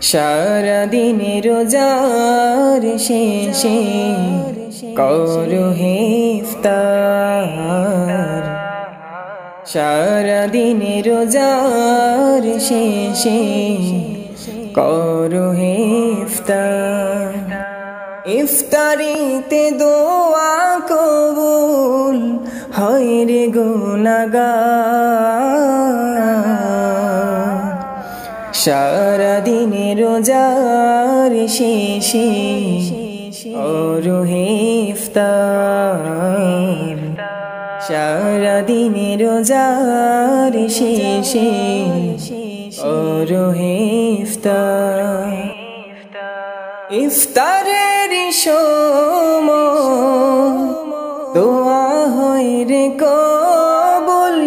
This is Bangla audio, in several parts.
সারাদিনে রোজার শেষে করো হে ইফতার। সারাদিনে রোজার শেষে করো হে ইফতার। ইফতারিতে দোয়া কবুল হয় রে গুনাহগার। সারাদিনে রোজার শেষে করো হে ইফতার। সারাদিনে রোজার শেষে করো হে ইফতার। ইফতারের সময় দোয়া হয় রে কবুল,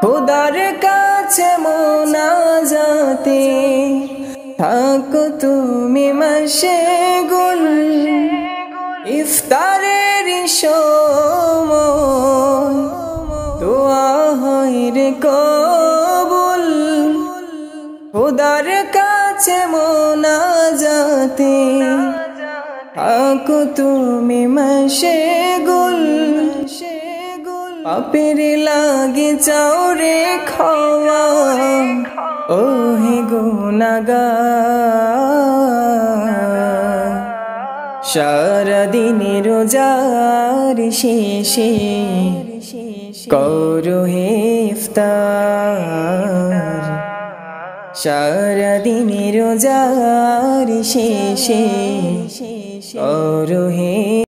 খোদার কাছে মোনাজাতে থাকো তুমি মাশগুল। ইফতারের সময় দোয়া হয় রে কবুল, খোদার কাছে মোনাজাতে থাকো তুমি মাশগুল। পাপের লাগে চাও রে খাওয়া ও হে গুনাহগার। সারাদিনে রোজার শেষে করো হে ইফতার। সারাদিনে রোজার শেষে করো হে